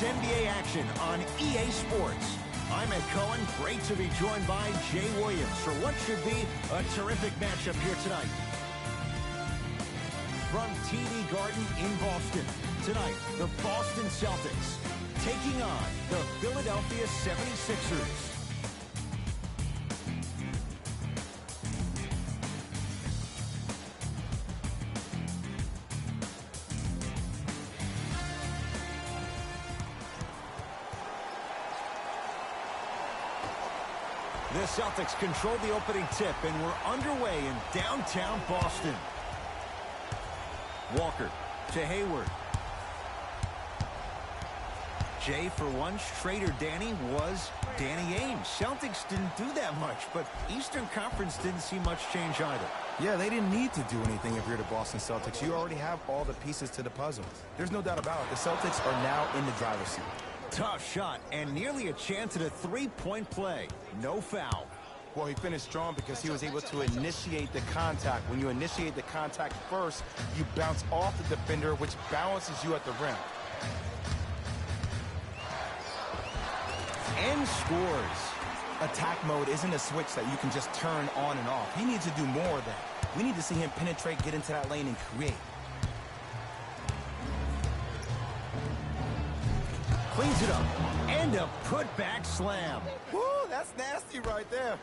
It's NBA action on EA Sports. I'm Ed Cohen. Great to be joined by Jay Williams for what should be a terrific matchup here tonight. From TD Garden in Boston, tonight, the Boston Celtics taking on the Philadelphia 76ers. The Celtics control the opening tip, and we're underway in downtown Boston. Walker to Hayward. Jay, for one, Schrader Danny was Danny Ainge. Celtics didn't do that much, but Eastern Conference didn't see much change either. Yeah, they didn't need to do anything if you're the Boston Celtics. You already have all the pieces to the puzzle. There's no doubt about it. The Celtics are now in the driver's seat. Tough shot, and nearly a chance at a three-point play. No foul. Well, he finished strong because he was able to initiate the contact. When you initiate the contact first, you bounce off the defender, which balances you at the rim. And scores. Attack mode isn't a switch that you can just turn on and off. He needs to do more of that. We need to see him penetrate, get into that lane, and create. Cleans it up, and a putback slam. Woo, that's nasty right there.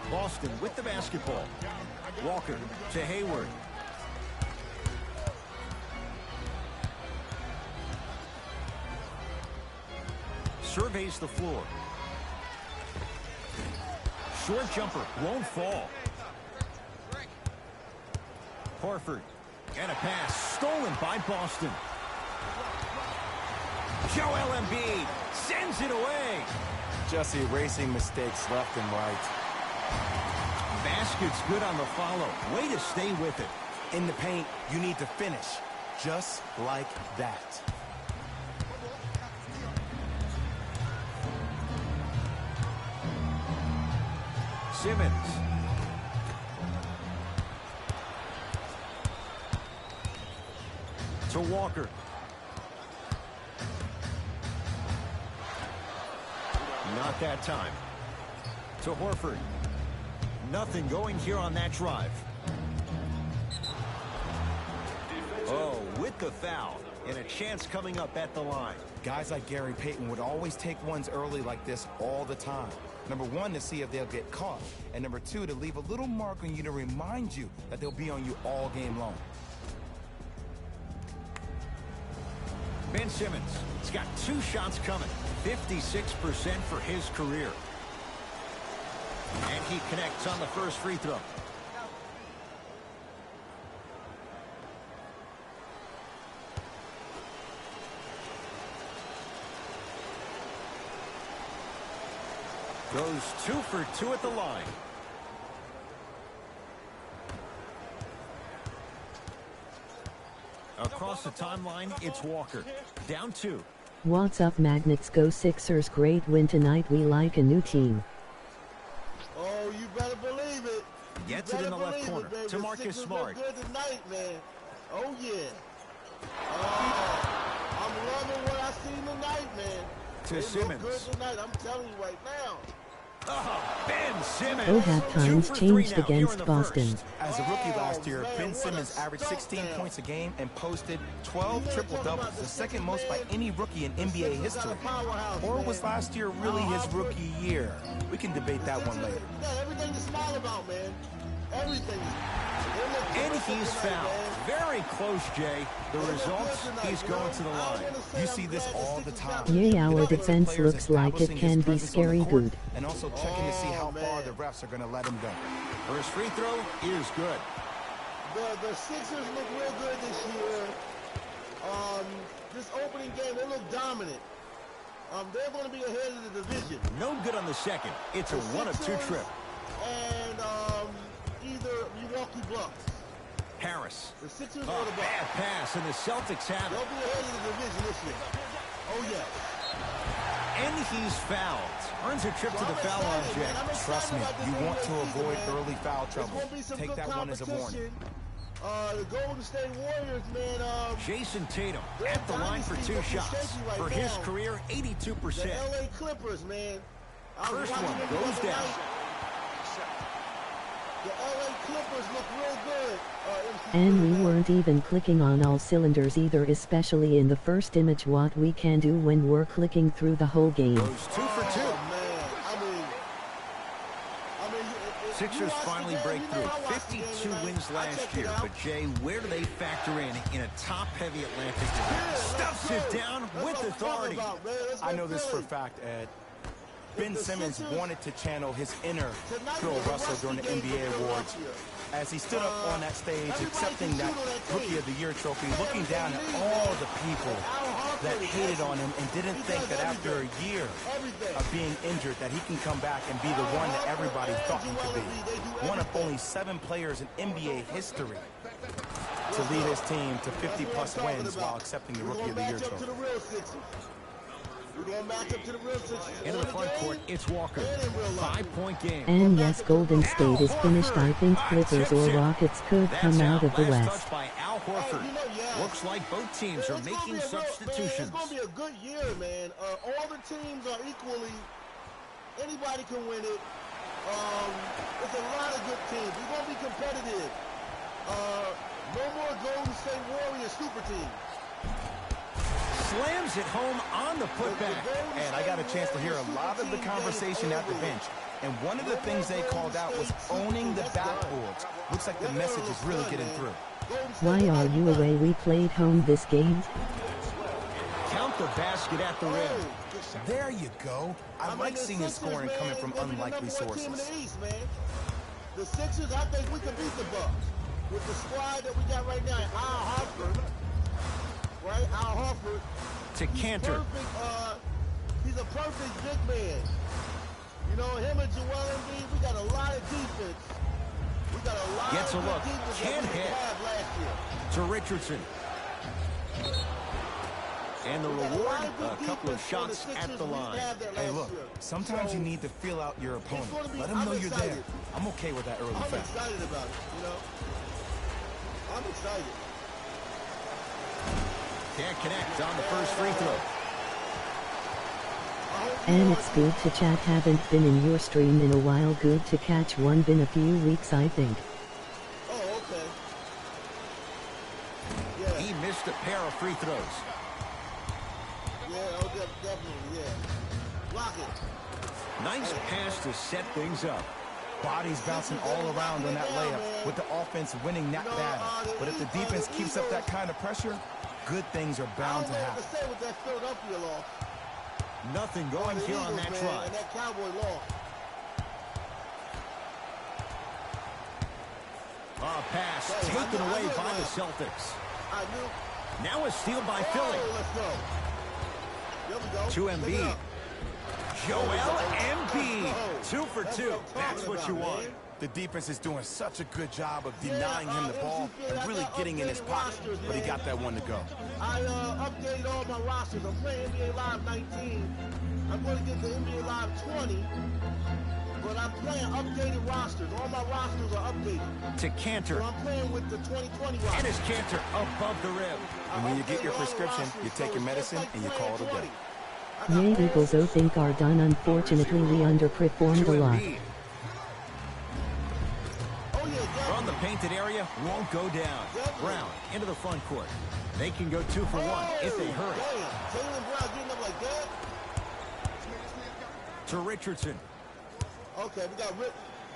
Boston with the basketball. Walker to Hayward. Surveys the floor. Short jumper, won't fall. Horford, and a pass stolen by Boston. Joel Embiid sends it away. Just erasing mistakes left and right. Basket's good on the follow. Way to stay with it. In the paint, you need to finish. Just like that. Simmons. To Walker. Not that time. To Horford. Nothing going here on that drive. Oh, with the foul. And a chance coming up at the line. Guys like Gary Payton would always take ones early like this all the time. Number one, to see if they'll get caught. And number two, to leave a little mark on you to remind you that they'll be on you all game long. Ben Simmons has got 2 shots coming. 56% for his career. And he connects on the first free throw. Goes 2 for 2 at the line. Across the timeline, it's Walker. Down 2. What's up, Magnets? Go Sixers. Great win tonight. We like a new team. Oh, you better believe it. Gets it in the left corner to Marcus Smart. Good tonight, man. Oh, yeah. Oh, I'm loving what I seen tonight, man. To Simmons. Good tonight. I'm telling you right now. Oh, Ben Simmons. Oh, half times changed against Boston. As a rookie last year, Ben Simmons averaged 16 points a game and posted 12 triple-doubles, the second most by any rookie in NBA history. Or was last year really his rookie year? We can debate that one later. Everything to smile about, man. Everything. And he's fouled. Very close, Jay. The results, he's going to the line. You see this all the time. Yeah, our defense looks like it can be scary good. And also checking to see how far the refs are going to let him go. First free throw is good. The Sixers look real good this year. This opening game, they look dominant. They're going to be ahead of the division. No good on the second. It's a 1 of 2 trip. And either Milwaukee Bucks. Harris. The Sixers or the Bucks. Bad pass, and the Celtics have it. They'll be ahead of the division this year. Oh, yes. And he's fouled. Earns a trip to the foul line, Jay. Trust me, you want to avoid early foul trouble. Take that one as a warning. The Golden State Warriors, man. Jason Tatum at the line for 2 shots. Right for now, his career, 82%. The LA Clippers, man. First one goes down. The LA Clippers look real good. And we weren't even clicking on all cylinders either, especially in the first image. What we can do when we're clicking through the whole game. Goes 2 for 2. Man. Sixers finally break through. 52 wins last year. But, Jay, where do they factor in a top-heavy Atlantic division? Stuffs it down with authority. I know this for a fact, Ed. Ben Simmons wanted to channel his inner Bill Russell during the NBA Awards as he stood up on that stage accepting that Rookie of the Year trophy, looking down at all the people that hated on him and didn't think that after a year of being injured that he can come back and be the one that everybody thought he could be. One of only 7 players in NBA history to lead his team to 50-plus wins while accepting the Rookie of the Year trophy. We're going back up to the real Sixers. Into the front court, it's Walker. 5-point game. And yes, Golden State is finished. I think Clippers or Rockets could come out of the West. By Al Horford. Looks like both teams are making substitutions. It's going to be a good year, man. All the teams are equally. Anybody can win it. It's a lot of good teams. We're going to be competitive. No more Golden State Warriors super teams. Slams it home on the putback. And I got a chance to hear a lot of the conversation at the bench. And one of the things they called out was owning the backboards. Looks like the message is really getting through. Why are you away? We played home this game. Count the basket at the rim. There you go. I like seeing his scoring coming from unlikely sources. The Sixers, I think we can beat the Bucks with the squad that we got right now. Al Horford. Right, Al Horford. To Cantor. He's a perfect big man. You know, him and Joel Embiid, we got a lot of defense. We got a lot Gets a of look. defense Can't that we hit. had last year. To Richardson. And the reward, a couple of shots at the line. Hey, look, sometimes you need to feel out your opponent. Let them know you're there. I'm okay with that early fact. I'm excited about it, you know. I'm excited. Can't connect on the first free throw. And it's good to chat. Haven't been in your stream in a while. Good to catch one. Been a few weeks, I think. Oh, okay. Yeah. He missed a pair of free throws. Yeah, oh, definitely, yeah. Block it. Nice pass to set things up. Bodies bouncing all around on that layup with the offense winning that battle. But if the defense keeps up that kind of pressure, good things are bound to happen. I don't know what to say with that Philadelphia loss. Nothing going here on that drive. And that Cowboy loss. Pass taken away by the Celtics. I knew. Now a steal by Philly. Let's go. There we go. To Embiid. Joel Embiid. 2 for 2. That's what you want. The defense is doing such a good job of denying him the ball and really getting in his pocket, but he got that one to go. I updated all my rosters. I'm playing NBA Live 19. I'm going to get the NBA Live 20, but I'm playing updated rosters. All my rosters are updated. To Cantor. So I'm playing with the 2020 roster. And it's Cantor above the rim. And when you get your prescription, you take your medicine and you call it a day. Yay, Eagles think are done. Unfortunately, we underperformed a lot. From the painted area, won't go down. Brown into the front court. They can go 2 for 1 if they hurry. Jaylen Brown getting up like that. To Richardson. Okay, we got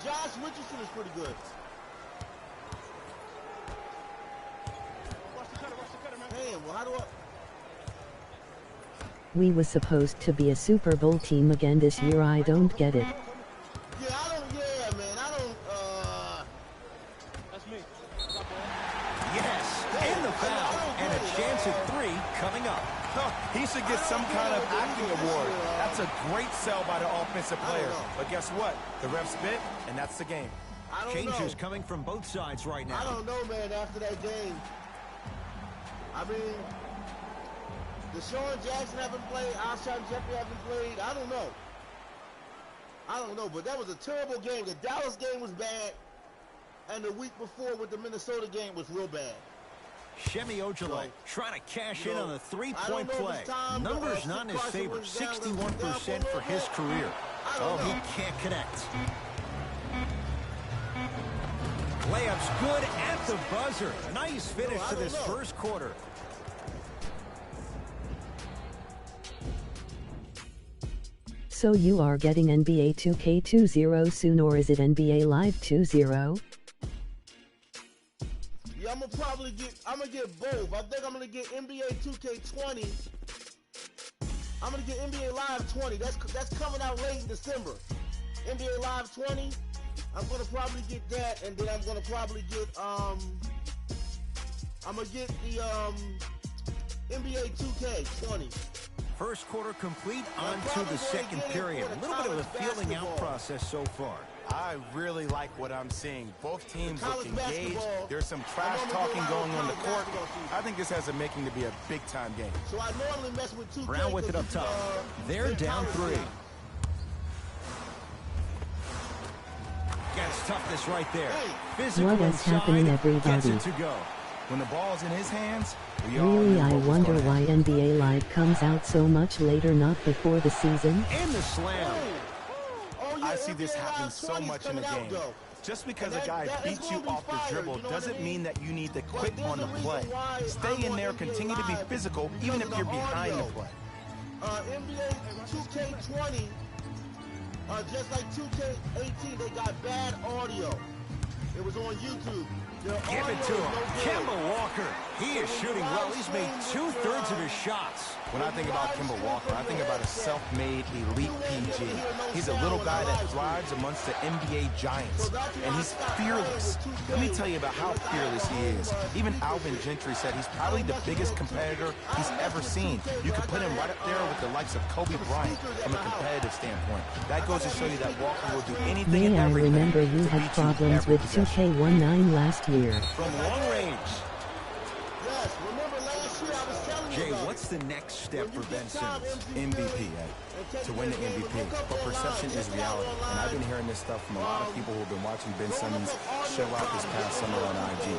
Josh Richardson is pretty good. Damn, well, how do I... We was supposed to be a Super Bowl team again this year. I don't get it. Yes, and the foul, and a chance at 3 coming up. He should get some kind of acting award. That's a great sell by the offensive player. But guess what? The ref spit, and that's the game. Changes coming from both sides right now. I don't know, man, after that game. I mean, Deshaun Jackson haven't played, Alshon Jeffrey haven't played. I don't know, but that was a terrible game. The Dallas game was bad. and the week before with the Minnesota game was real bad. Shemi Ojale trying to cash in on a three-point play. Numbers not in his favor, 61% for his career. Oh, he can't connect. Layup's good at the buzzer. Nice finish to this first quarter. So you are getting NBA 2K20 soon, or is it NBA Live 20? Yeah, I'm gonna get both. I think I'm gonna get NBA 2K20. I'm gonna get NBA Live 20. That's coming out late in December. NBA Live 20. I'm gonna probably get that, and then I'm gonna probably get I'm gonna get the NBA 2K20. First quarter complete, on to the second period. A little bit of a feeling out process so far. I really like what I'm seeing. Both teams look engaged. There's some trash talking going on the court. I think this has a making to be a big-time game. So I normally mess with 2K. Brown with it up top. They're down 3. Gets toughness right there. Physical What is happening, everybody? Gets it to go. When the ball's in his hands, Really, I wonder why NBA Live comes out so much later, not before the season. And the slam. I see this happen so much in a game. Just because a guy beats you off the dribble doesn't mean that you need to quit on the play. Stay in there, continue to be physical, even if you're behind the play. NBA 2K20, just like 2K18, they got bad audio. It was on YouTube. Give it to him. Kemba Walker. He is shooting well. He's made 2/3 of his shots. When I think about Kemba Walker, I think about a self-made elite PG. He's a little guy that thrives amongst the NBA giants, and he's fearless. Let me tell you about how fearless he is. Even Alvin Gentry said he's probably the biggest competitor he's ever seen. You could put him right up there with the likes of Kobe Bryant from a competitive standpoint. That goes to show you that Walker will do anything and I everything remember you to had beat you problems every with possession. 2K19 last year. From long range. Yes, remember last year I was telling you Jay, about what's the next step for Ben Simmons? MVP, to win the MVP. But perception is reality. And I've been hearing this stuff from a lot of people who have been watching Ben Simmons show out this past summer on IG.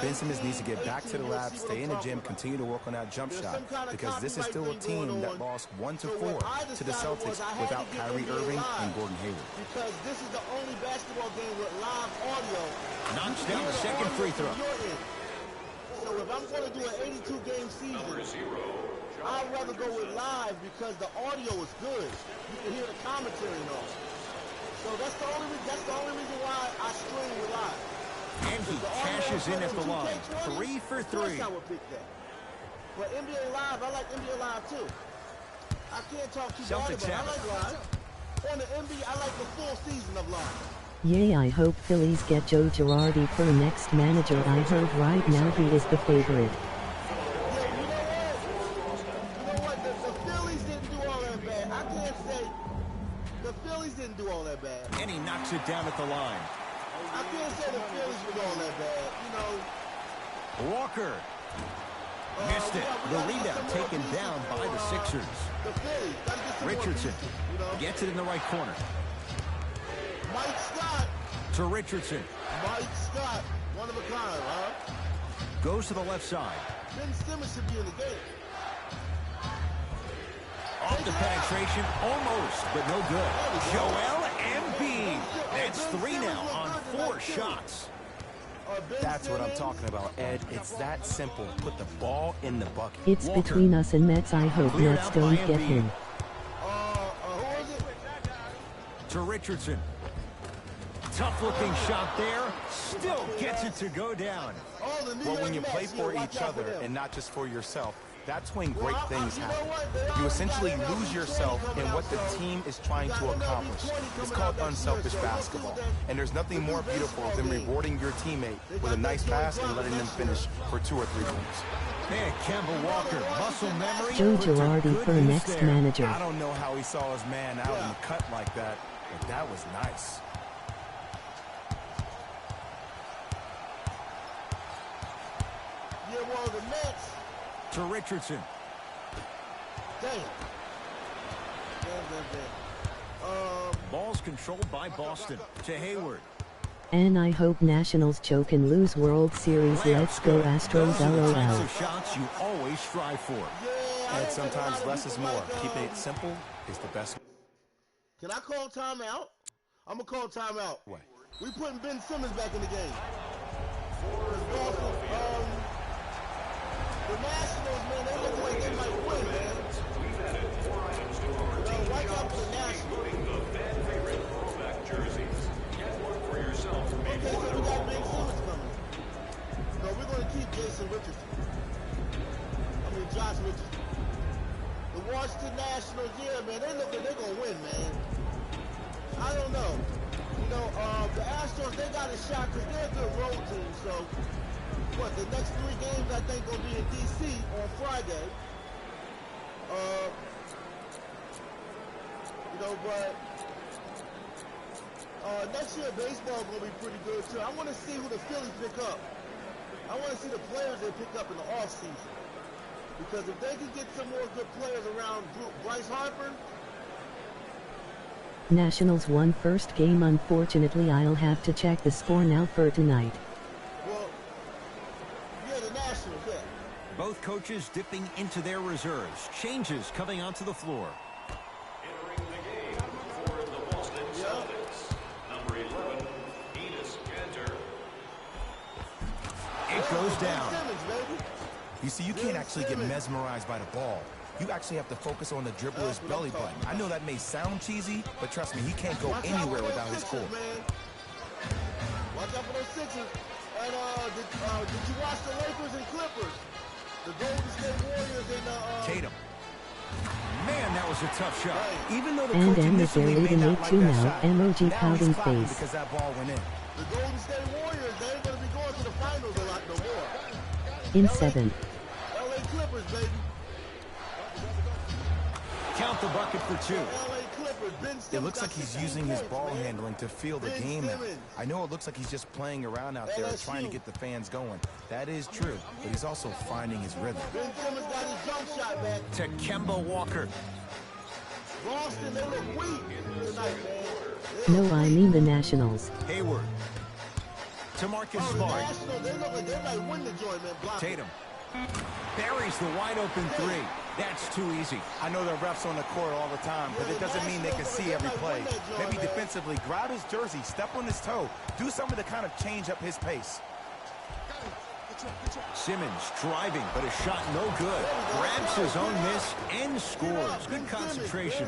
Ben Simmons needs to get back to the lab, stay in the gym, continue to work on that jump shot, because this is still a team that lost 1-4 to the Celtics without Kyrie Irving and Gordon Hayward. Because this is the only basketball game with live audio. Knocks down the second free throw. So if I'm going to do an 82-game season, I'd rather go with live because the audio is good. You can hear the commentary and all. So that's the only reason why I stream with live. And he cashes in at the line. 3 for 3. I would pick that. But NBA Live, I like NBA Live too. I can't talk too bad about it. I like live. On the NBA, I like the full season of live. Yay, I hope Phillies get Joe Girardi for next manager. I heard right now he is the favorite. Yeah, you know what? The Phillies didn't do all that bad. I can't say the Phillies didn't do all that bad. And he knocks it down at the line. I can't say the Phillies were all that bad. You know. Walker. Missed it. The rebound taken down by the Sixers. The Phillies. Richardson gets it in the right corner. Mike Scott. To Richardson. Mike Scott. One of a kind, huh? Goes to the left side. Ben Simmons should be in the game. Off the penetration, almost, but no good. Joel Embiid. That's 3 now on 4 shots. That's what I'm talking about, Ed. It's that simple. Put the ball in the bucket. It's Walker. between us and Mets. I hope Cleared Mets out don't by get Embiid. him. Who is it? To Richardson. Tough-looking shot there. Still gets it to go down. Oh, the New Well, York when you Mets. play for Yeah, watch each out for other them. and not just for yourself, that's when great Well, things you know happen. what? They You always essentially got lose yourself in what the team is trying to accomplish. It's called unselfish basketball. And there's nothing more beautiful than rewarding your teammate with a nice pass and letting them finish for 2 or 3 goals. Man, Kemba Walker, muscle memory. Joe puts a Girardi good for use next there. manager. I don't know how he saw his man out in the cut like that, but that was nice. Yeah, well, the Mets. To Richardson. Damn. Ball's controlled by Boston. To Hayward. And I hope Nationals choke and lose World Series. Let's go Astros, Those are the types LOL. of shots you always strive for. And sometimes less is more. Keeping it simple is the best. Can I call timeout? I'm going to call timeout. Way. We putting Ben Simmons back in the game. Boston, the Nationals, man, they look like they might win, man. Watch out for the Nationals. Okay, so we got Ben Simmons coming. No, we're going to keep Jason Richardson. Josh Richardson. The Washington Nationals, yeah, man, they look like they're going to win, man. I don't know. You know, the Astros, they got a shot because they're a good road team. So, what, the next 3 games, I think, going to be in D.C. on Friday. You know, but next year, baseball is going to be pretty good, too. I want to see who the Phillies pick up. I want to see the players they pick up in the offseason. Because if they can get some more good players around Bryce Harper. Nationals won first game. Unfortunately, I'll have to check the score now for tonight. Well, yeah, the Nationals, yeah. Both coaches dipping into their reserves. Changes coming onto the floor. Entering the game for the Boston Celtics, number 11, Enes Kanter. It goes down. Simmons, baby. You see, you can't actually get mesmerized by the ball. You actually have to focus on the dribbler's belly button. I know that may sound cheesy, but trust me, he can't go anywhere without his core. Watch out for those Sixers. And did you watch the Lakers and Clippers? The Golden State Warriors and Tatum. Man, that was a tough shot. Even though the And coach M is there initially may leading not 8-2 like that now. shot, Emoji now pouting he's clapping face. because that ball went in. the Golden State Warriors, they ain't going to be going to the finals a lot no more. In 7. LA Clippers, baby. Count the bucket for 2. LA Clippers. Ben Simmons It looks like got he's 16 using his points, ball man. handling to feel the Ben game out. Simmons. I know it looks like he's just playing around out there LSU. trying to get the fans going. That is true, but he's also finding his rhythm. Ben Simmons got his jump shot back. To Kemba Walker. Boston, they look weak tonight, man. No, I mean the Nationals. Hayward. To Marcus The Smart. Nationals, they look like they might win the joint, man. Block it. Tatum. Buries the wide open 3. That's too easy. I know the refs on the court all the time, but it doesn't mean they can see every play. Maybe defensively, grab his jersey, step on his toe, do something to kind of change up his pace. Simmons driving, but a shot no good. Grabs his own miss and scores. Good concentration.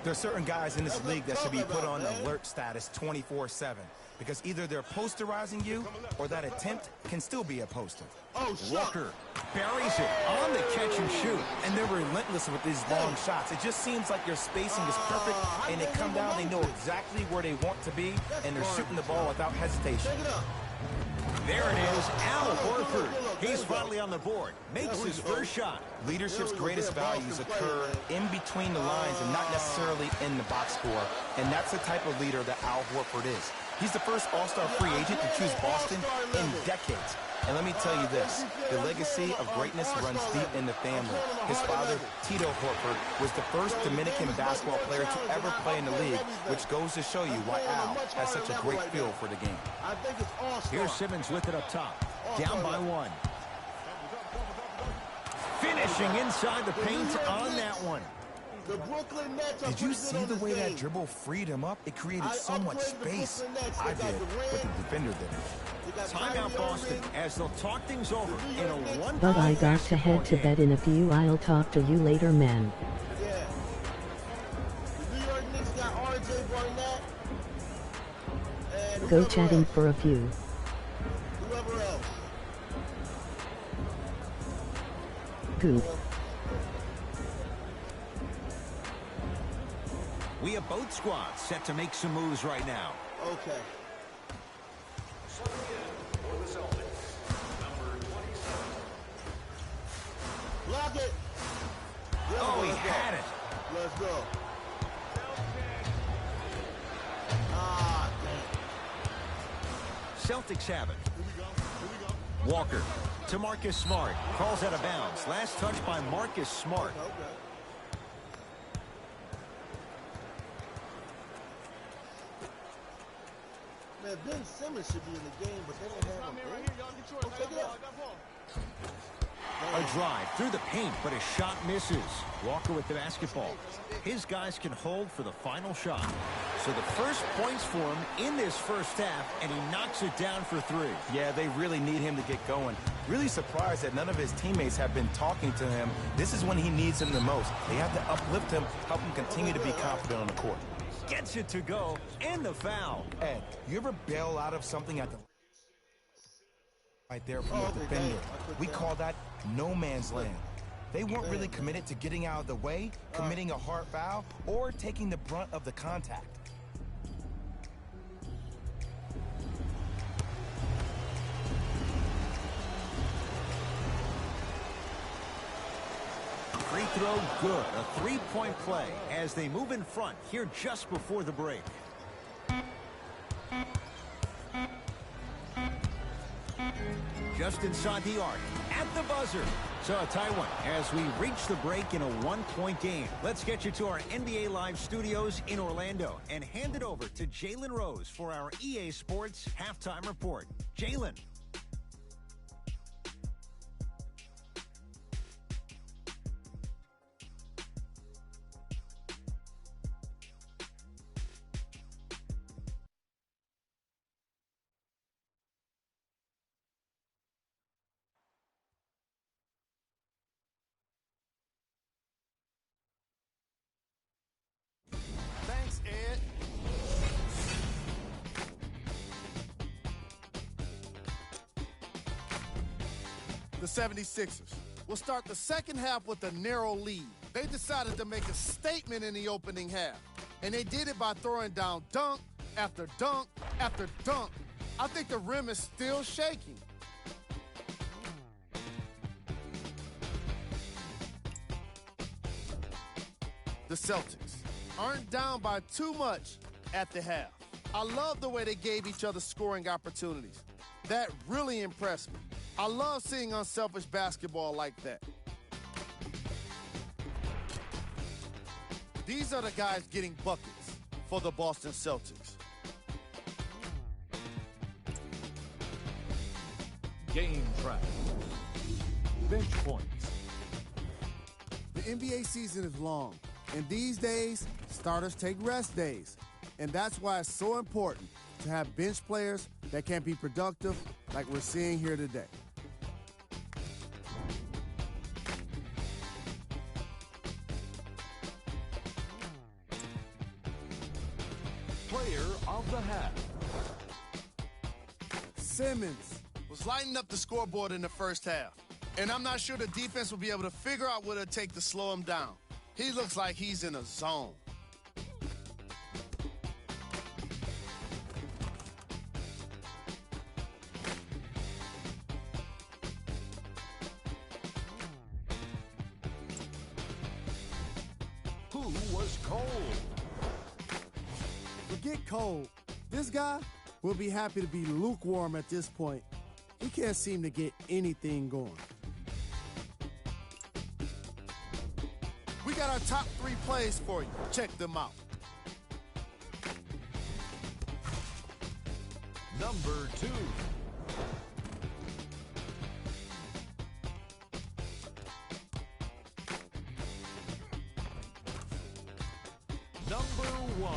There are certain guys in this league that should be put on alert status 24/7 because either they're posterizing you or that attempt can still be a poster. Oh, Walker buries it on the catch and shoot. And they're relentless with these long shots. It just seems like your spacing is perfect, and they come down, they know exactly where they want to be, and they're shooting the ball without hesitation. Take it up. There it is, Al Horford. He's finally on the board. Makes his first shot. Leadership's greatest values occur in between the lines and not necessarily in the box score, and that's the type of leader that Al Horford is. He's the first all-star free agent to choose Boston in decades. And let me tell you this, the legacy of greatness runs deep in the family. His father, Tito Horford, was the first Dominican basketball player to ever play in the league, which goes to show you why Al has such a great feel for the game. I think it's all-star. Here's Simmons with it up top. Down by 1. Finishing inside the paint on that one. The Brooklyn Nets are Did you pretty good see on the this way that game. dribble freed him up? It created so much upgraded the space. Brooklyn Nets. I They got did, Durant. but the defender didn't. They got Timeout Kyrie Boston Irving. as they'll talk things over in a 1-point But I got to head to bed in a few. I'll talk to you later, man. Yeah. The New York Knicks got R.J. Barnett. And Go whoever chatting else. for a few. Whoever else. Goop. We have both squads set to make some moves right now. Okay. For the Celtics, number 27. Block it. Oh, he Let's go. had it. Let's go. Ah, damn. Celtics have it. Walker to Marcus Smart. Calls out of bounds. Last touch by Marcus Smart. Okay. Man, Ben Simmons should be in the game, but they don't have him. Go take it out. A drive through the paint, but a shot misses. Walker with the basketball. His guys can hold for the final shot. So the first points for him in this first half, and he knocks it down for 3. Yeah, they really need him to get going. Really surprised that none of his teammates have been talking to him. This is when he needs them the most. They have to uplift him, help him continue to be confident on the court. Gets it to go, and the foul. Ed, you ever bail out of something at the right there from the defender? We call that no man's land. They weren't really committed to getting out of the way, committing a hard foul, or taking the brunt of the contact. Free throw good. A 3-point play as they move in front here just before the break. Just inside the arc at the buzzer. So a tie one as we reach the break in a 1-point game. Let's get you to our NBA Live studios in Orlando and hand it over to Jalen Rose for our EA Sports halftime report. Jalen. Thanks, Ed. The 76ers will start the second half with a narrow lead. They decided to make a statement in the opening half, and they did it by throwing down dunk after dunk after dunk. I think the rim is still shaking. The Celtics aren't down by too much at the half. I love the way they gave each other scoring opportunities. That really impressed me. I love seeing unselfish basketball like that. These are the guys getting buckets for the Boston Celtics. Game track. Bench points. The NBA season is long, and these days, starters take rest days. And that's why it's so important to have bench players that can be productive like we're seeing here today. Player of the half. Simmons was lighting up the scoreboard in the first half. And I'm not sure the defense will be able to figure out what it'll take to slow him down. He looks like he's in a zone. Who was cold? Forget cold. This guy will be happy to be lukewarm at this point. He can't seem to get anything going. We got our top 3 plays for you. Check them out. Number 2. Number 1.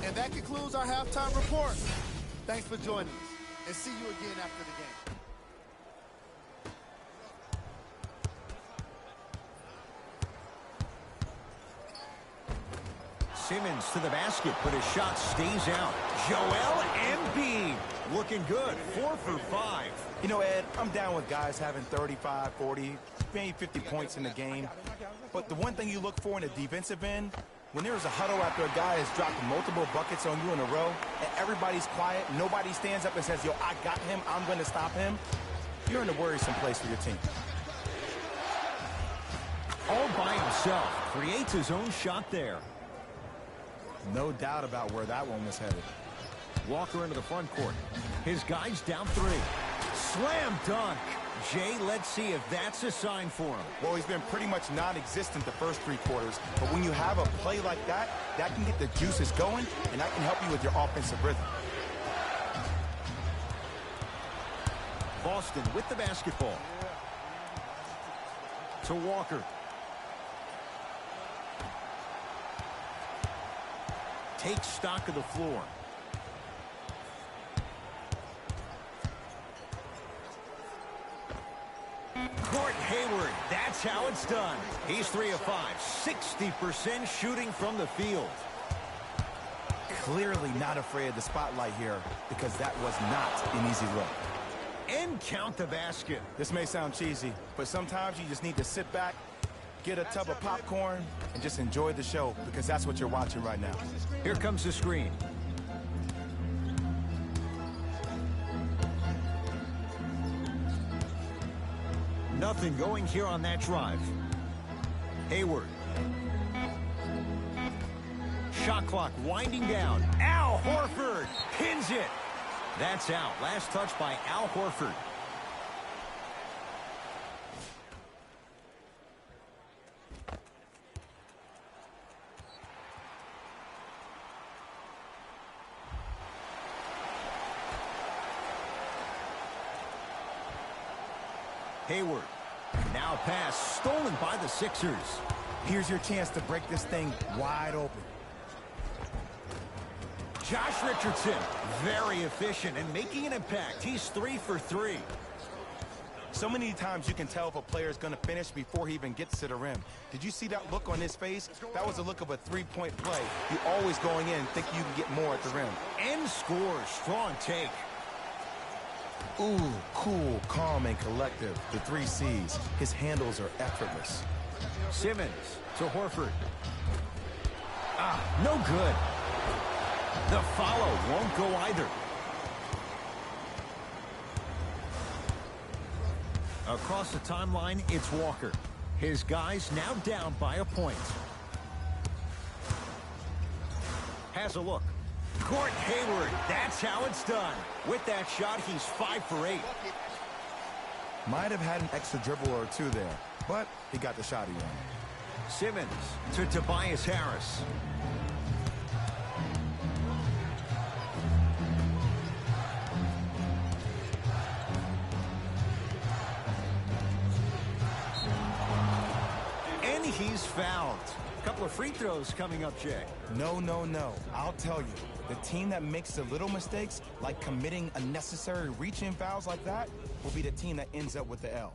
And that concludes our halftime report. Thanks for joining us, and see you again after the game. Simmons to the basket, but his shot stays out. Joel Embiid looking good, 4 for 5. You know, Ed, I'm down with guys having 35, 40, maybe 50 points in the game. But the one thing you look for in a defensive end, when there's a huddle after a guy has dropped multiple buckets on you in a row, and everybody's quiet, nobody stands up and says, yo, I got him, I'm going to stop him, you're in a worrisome place for your team. All by himself, creates his own shot there. No doubt about where that one was headed. Walker into the front court. His guy's down 3. Slam dunk. Jay, let's see if that's a sign for him. Well, he's been pretty much non-existent the first 3 quarters, but when you have a play like that, that can get the juices going, and that can help you with your offensive rhythm. Boston with the basketball. To Walker. Takes stock of the floor. Gordon Hayward, that's how it's done. He's 3 of 5, 60% shooting from the field. Clearly not afraid of the spotlight here, because that was not an easy look. And count the basket. This may sound cheesy, but sometimes you just need to sit back, get a tub of popcorn, and just enjoy the show, because that's what you're watching right now. Here comes the screen. Nothing going here on that drive. Hayward. Shot clock winding down. Al Horford pins it. That's out. Last touch by Al Horford. Hayward. Now pass stolen by the Sixers. Here's your chance to break this thing wide open. Josh Richardson, very efficient and making an impact. He's 3 for 3. So many times you can tell if a player is going to finish before he even gets to the rim. Did you see that look on his face? That was a look of a 3-point play. You're always going in thinking you can get more at the rim. And scores. Strong take. Ooh, cool, calm, and collective. The 3 C's. His handles are effortless. Simmons to Horford. No good. The follow won't go either. Across the timeline, it's Walker. His guys now down by a point. Has a look. Gordon Hayward, that's how it's done. With that shot, he's 5 for 8. Might have had an extra dribble or 2 there, but he got the shot he wanted. Simmons to Tobias Harris. And he's fouled. A couple of free throws coming up, Jay. No, no, no. I'll tell you, the team that makes the little mistakes, like committing unnecessary reach-in fouls like that, will be the team that ends up with the L.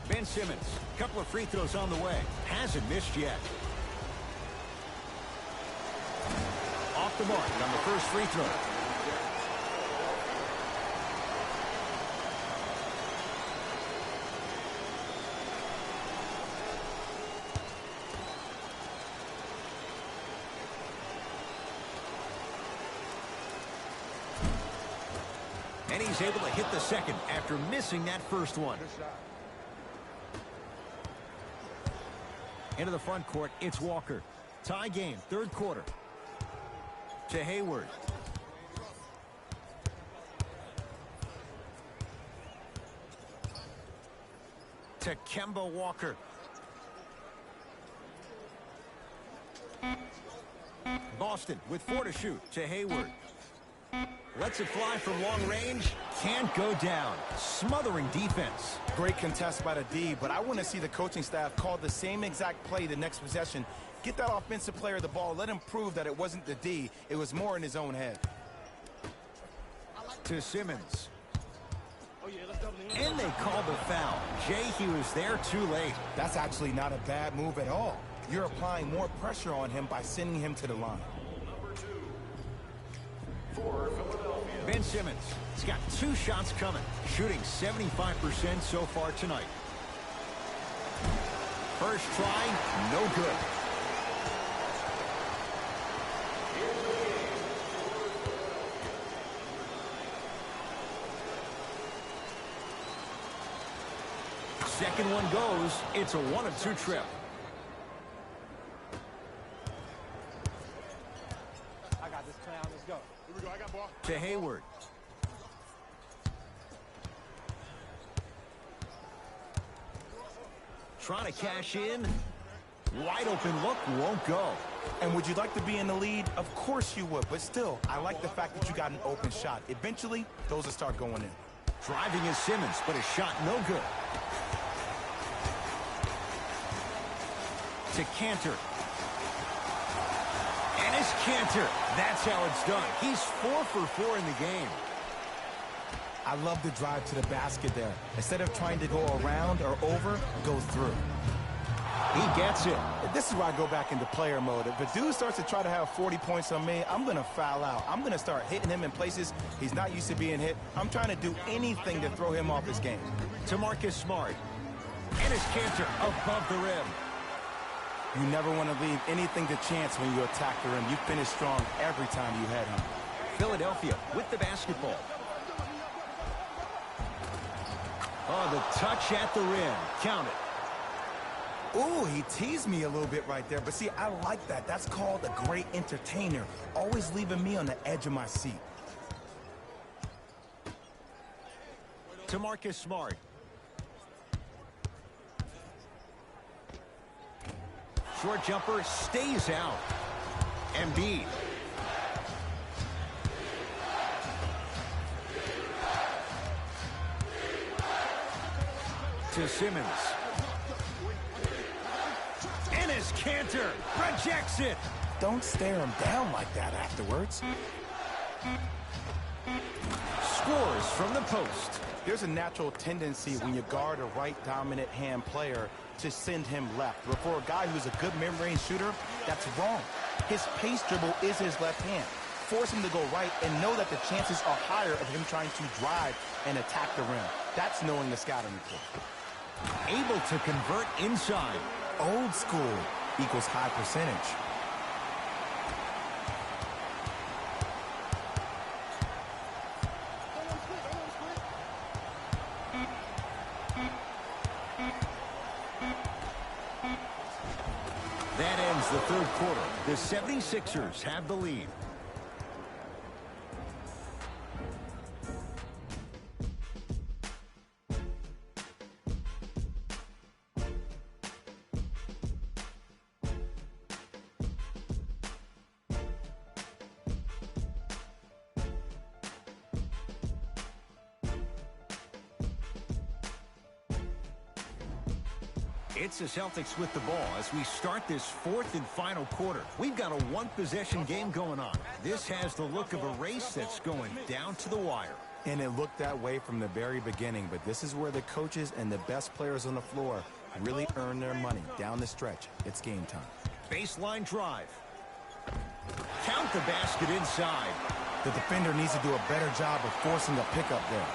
Ben Simmons, a couple of free throws on the way. Hasn't missed yet. Off the mark on the first free throw. And he's able to hit the second after missing that first one. Into the front court, it's Walker. Tie game, third quarter. To Hayward. To Kemba Walker. Boston with 4 to shoot. To Hayward. Lets it fly from long range. Can't go down. Smothering defense. Great contest by the D, but I want to see the coaching staff call the same exact play the next possession. Get that offensive player the ball. Let him prove that it wasn't the D. It was more in his own head. To Simmons. And they call the foul. Jay, he was there too late. That's actually not a bad move at all. You're applying more pressure on him by sending him to the line. Ben Simmons has got 2 shots coming, shooting 75% so far tonight. First try, no good. Second one goes. It's a 1 of 2 trip. to Hayward. Trying to cash in. Wide open look, won't go. And would you like to be in the lead? Of course you would, but still, I like the fact that you got an open shot. Eventually, those will start going in. Driving is Simmons, but a shot no good. To Cantor. And it's Cantor. That's how it's done. He's 4 for 4 in the game. I love the drive to the basket there. Instead of trying to go around or over, go through. He gets it. This is where I go back into player mode. If a dude starts to try to have 40 points on me, I'm going to foul out. I'm going to start hitting him in places he's not used to being hit. I'm trying to do anything to throw him off his game. To Marcus Smart. And it's Cantor above the rim. You never want to leave anything to chance when you attack the rim. You finish strong every time you head him. Philadelphia with the basketball. Oh, the touch at the rim. Count it. Ooh, he teased me a little bit right there. But see, I like that. That's called a great entertainer. Always leaving me on the edge of my seat. To Marcus Smart. Short jumper stays out. Embiid. To Simmons. Enes Kanter rejects it. Don't stare him down like that afterwards. Scores from the post. There's a natural tendency when you guard a right dominant hand player to send him left. But for a guy who's a good mid-range shooter, that's wrong. His pace dribble is his left hand. Force him to go right and know that the chances are higher of him trying to drive and attack the rim. That's knowing the scouting report. Able to convert inside. Old school equals high percentage. That ends the third quarter. The 76ers have the lead. It's the Celtics with the ball as we start this fourth and final quarter. We've got a one-possession game going on. This has the look of a race that's going down to the wire. And it looked that way from the very beginning, but this is where the coaches and the best players on the floor really earn their money. Down the stretch, it's game time. Baseline drive. Count the basket inside. The defender needs to do a better job of forcing a pickup there.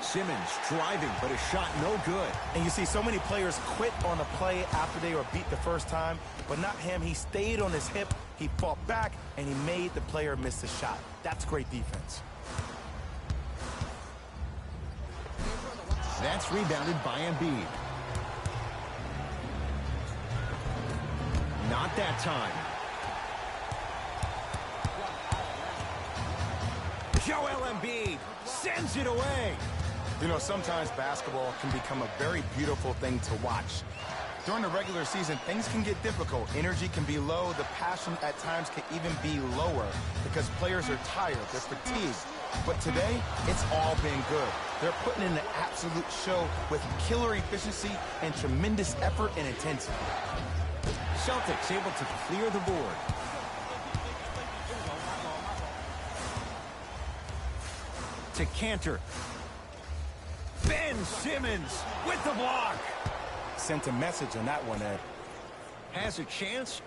Simmons driving, but a shot no good. And you see so many players quit on a play after they were beat the first time, but not him. He stayed on his hip, he fought back, and he made the player miss the shot. That's great defense. That's rebounded by Embiid. Not that time. Joel Embiid sends it away. You know, sometimes basketball can become a very beautiful thing to watch. During the regular season, things can get difficult. Energy can be low. The passion at times can even be lower because players are tired. They're fatigued. But today, it's all been good. They're putting in an absolute show with killer efficiency and tremendous effort and intensity. Celtics able to clear the board. To Cantor. Ben Simmons with the block. Sent a message on that one, Ed. Has a chance.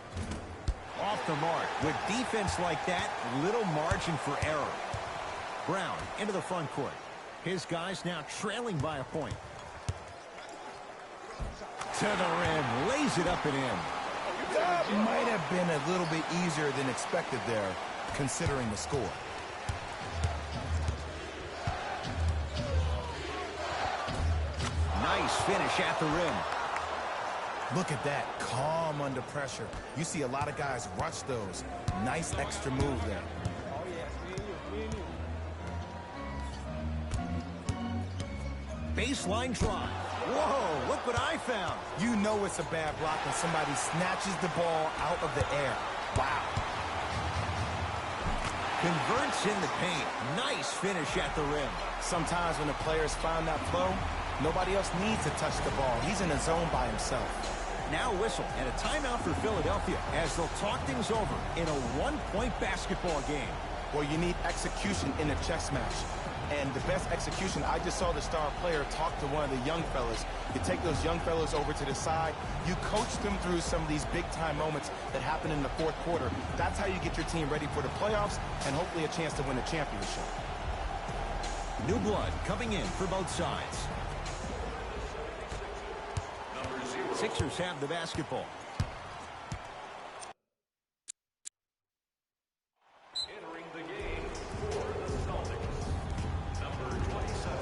Off the mark. With defense like that, little margin for error. Brown into the front court. His guys now trailing by a point. To the rim. Lays it up and in. That might have been a little bit easier than expected there, considering the score. Nice finish at the rim. Look at that, calm under pressure. You see a lot of guys rush those. Nice extra move there. Baseline drive. Whoa, look what I found. You know it's a bad block when somebody snatches the ball out of the air. Wow. Converts in the paint. Nice finish at the rim. Sometimes when the players find that flow, nobody else needs to touch the ball. He's in a zone by himself. Now whistle and a timeout for Philadelphia as they'll talk things over in a one-point basketball game. Well, you need execution in a chess match. And the best execution, I just saw the star player talk to one of the young fellas. You take those young fellas over to the side. You coach them through some of these big-time moments that happen in the fourth quarter. That's how you get your team ready for the playoffs and hopefully a chance to win a championship. New blood coming in for both sides. Sixers have the basketball. Entering the game for the Celtics, number 27.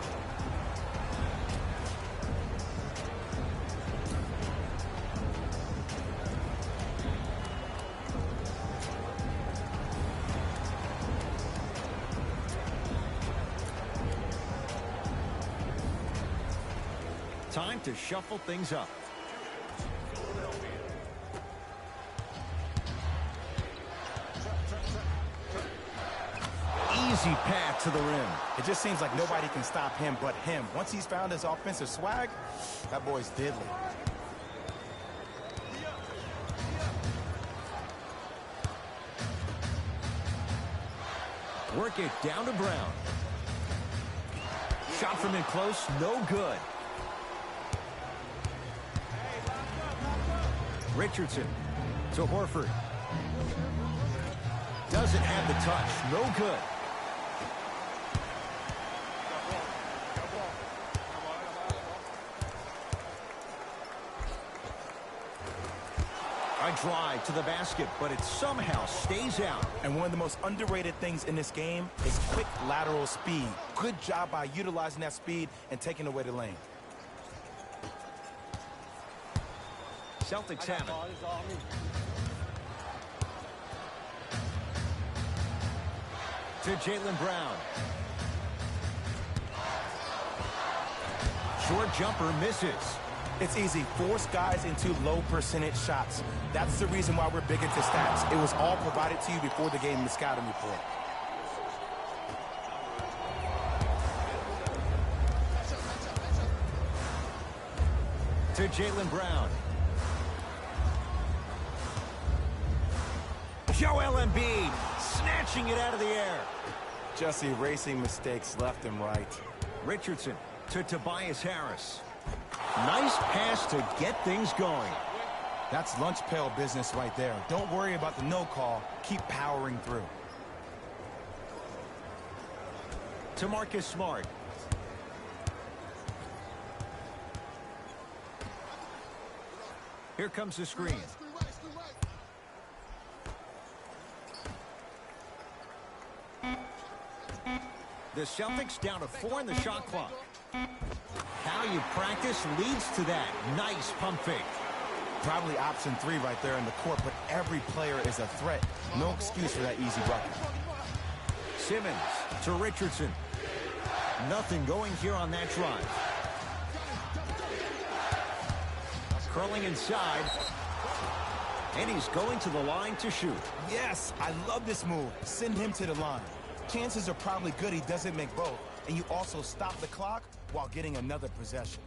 Time to shuffle things up. Easy path to the rim. It just seems like nobody can stop him but him. Once he's found his offensive swag, that boy's deadly. Work it down to Brown. Shot from in close, no good. Richardson to Horford. Doesn't have the touch, no good. A drive to the basket, but it somehow stays out. And one of the most underrated things in this game is quick lateral speed. Good job by utilizing that speed and taking away the lane. Celtics have it. To Jaylen Brown. Short jumper misses. It's easy. Force guys into low percentage shots. That's the reason why we're big into stats. It was all provided to you before the game in the scouting report. To Jaylen Brown. Joel Embiid snatching it out of the air. Just erasing mistakes left and right. Richardson to Tobias Harris. Nice pass to get things going. That's lunch pail business right there. Don't worry about the no call. Keep powering through. To Marcus Smart. Here comes the screen. The Celtics down to 4 in the shot clock. How you practice leads to that. Nice pump fake. Probably option 3 right there in the court, but every player is a threat. No excuse for that easy bucket. Simmons to Richardson. Nothing going here on that drive. Curling inside. And he's going to the line to shoot. Yes, I love this move. Send him to the line. Chances are probably good he doesn't make both. And you also stop the clock while getting another possession.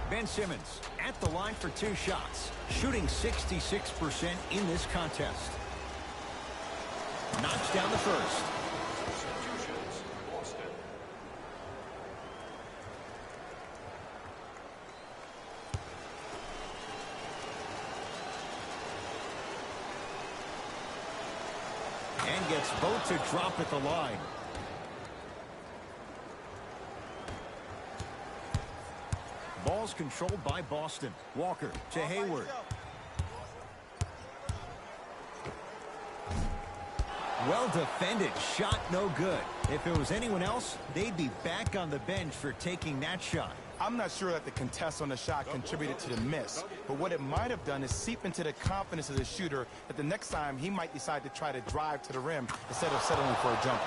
Ben Simmons at the line for 2 shots, shooting 66% in this contest. Knocks down the first. Substitutions, Boston. And gets both to drop at the line. Ball's controlled by Boston. Walker to Hayward. Well defended, shot no good. If it was anyone else, they'd be back on the bench for taking that shot. I'm not sure that the contest on the shot contributed to the miss, but what it might have done is seep into the confidence of the shooter that the next time he might decide to try to drive to the rim instead of settling for a jumper.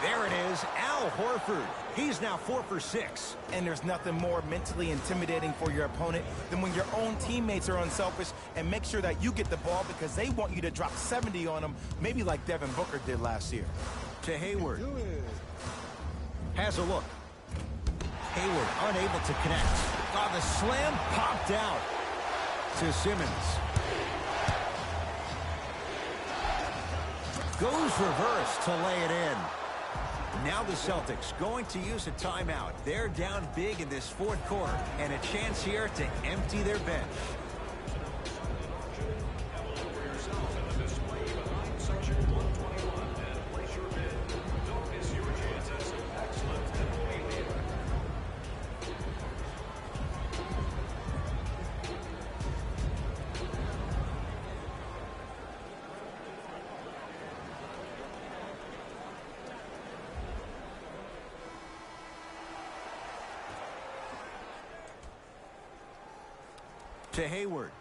There it is, Al Horford. He's now 4 for 6. And there's nothing more mentally intimidating for your opponent than when your own teammates are unselfish and make sure that you get the ball because they want you to drop 70 on them, maybe like Devin Booker did last year. To Hayward. Has a look. Hayward unable to connect. Oh, the slam popped out to Simmons. Goes reverse to lay it in. Now the Celtics going to use a timeout. They're down big in this fourth quarter and a chance here to empty their bench. To Hayward.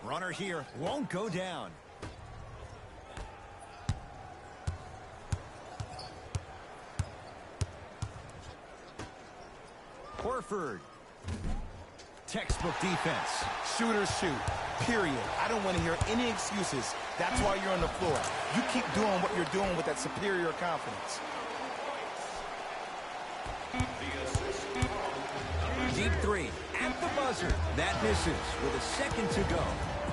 Runner here won't go down. Horford. Textbook defense. Shooters shoot, period. I don't want to hear any excuses. That's why you're on the floor. You keep doing what you're doing with that superior confidence. Deep three at the buzzer. That misses with a second to go.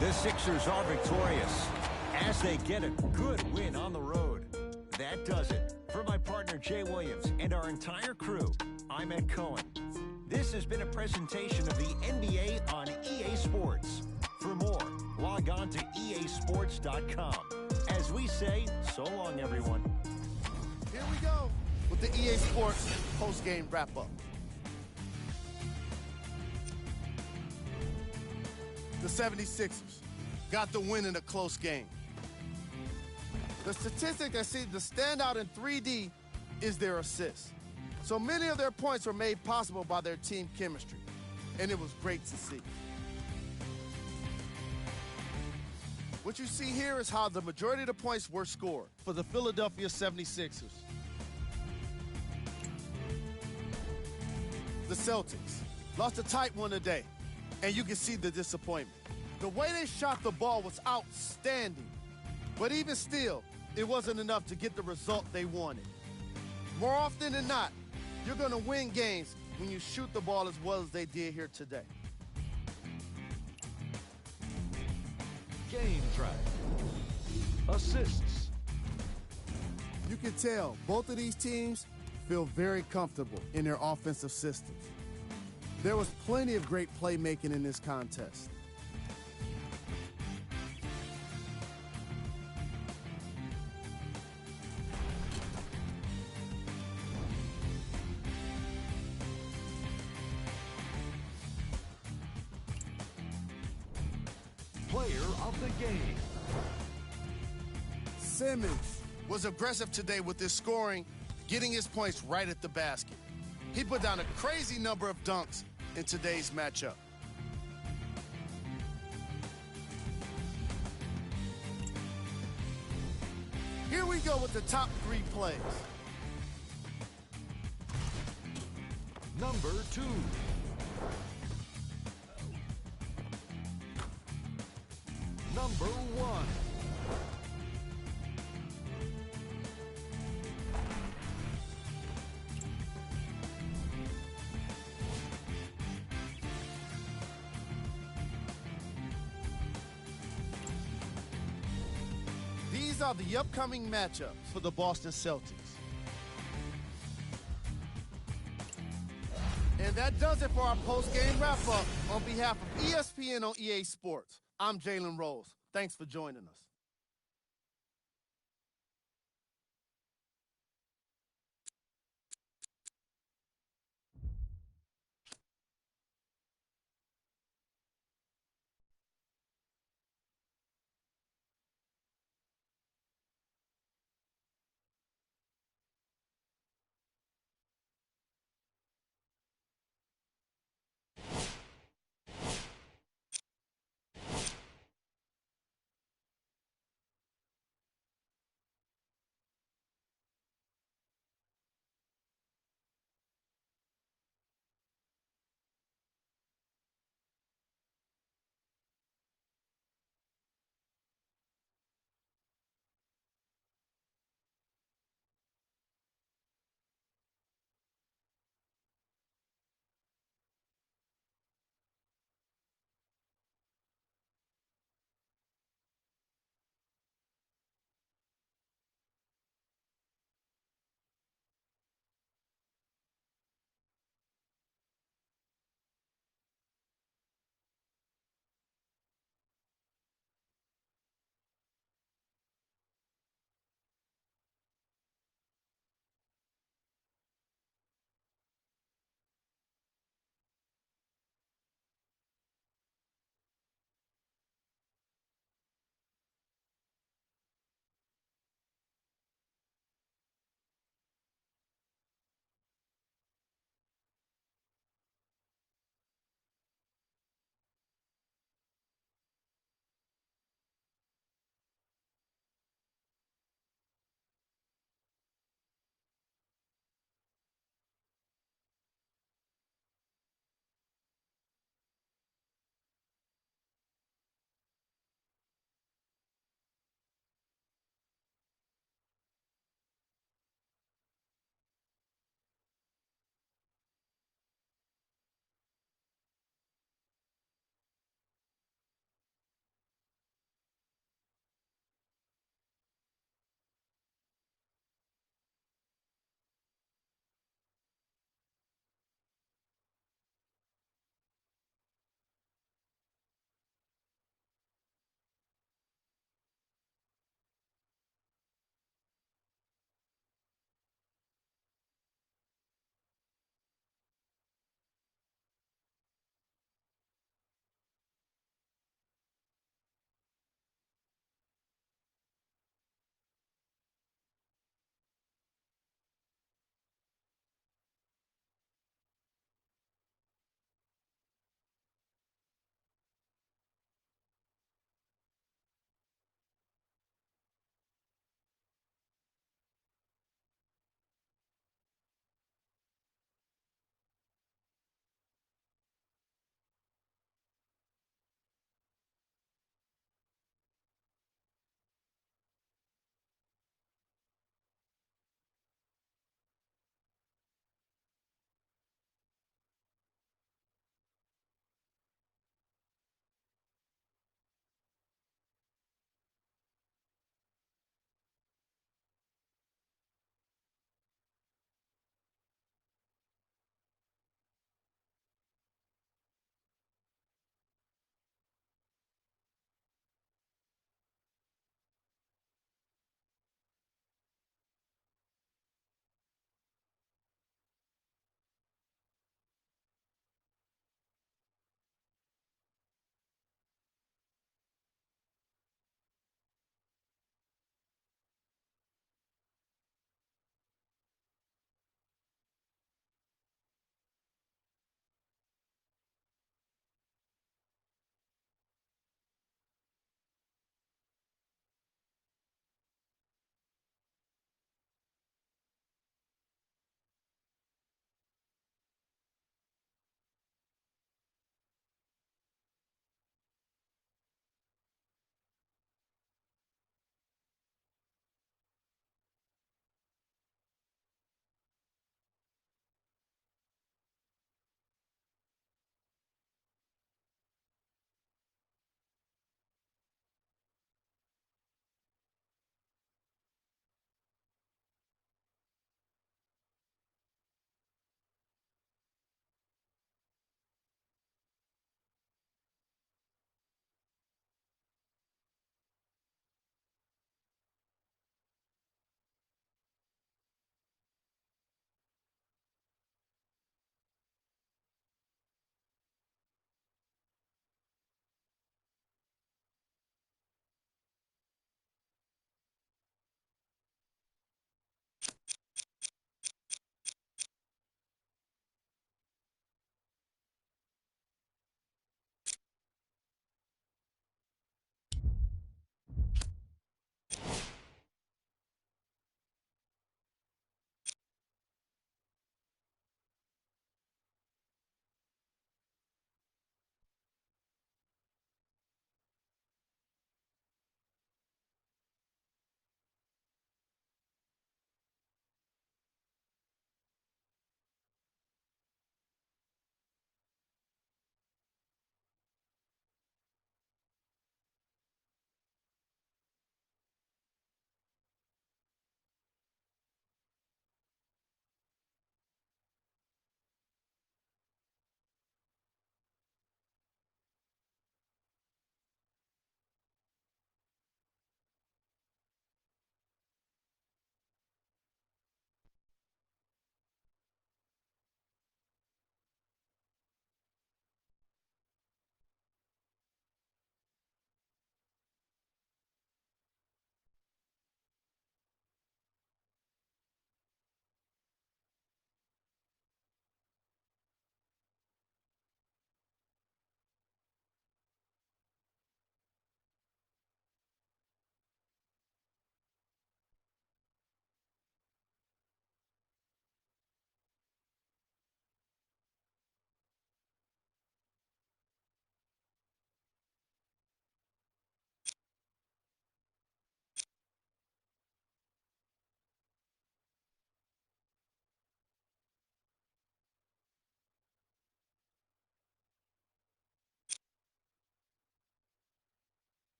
The Sixers are victorious as they get a good win on the road. That does it. For my partner Jay Williams and our entire crew, I'm Ed Cohen. This has been a presentation of the NBA on EA Sports. For more, log on to easports.com. As we say, so long, everyone. Here we go with the EA Sports post-game wrap-up. The 76ers got the win in a close game. The statistic that seems to stand out in 3D is their assists. So many of their points were made possible by their team chemistry, and it was great to see. What you see here is how the majority of the points were scored for the Philadelphia 76ers. The Celtics lost a tight one today, and you can see the disappointment. The way they shot the ball was outstanding, but even still, it wasn't enough to get the result they wanted. More often than not, you're going to win games when you shoot the ball as well as they did here today. Game track. Assists. You can tell both of these teams feel very comfortable in their offensive systems. There was plenty of great playmaking in this contest. Player of the game. Simmons was aggressive today with his scoring, getting his points right at the basket. He put down a crazy number of dunks in today's matchup. Here we go with the top 3 plays. Number 2. Number 1. These are the upcoming matchups for the Boston Celtics. And that does it for our post-game wrap-up. On behalf of ESPN on EA Sports, I'm Jalen Rose. Thanks for joining us.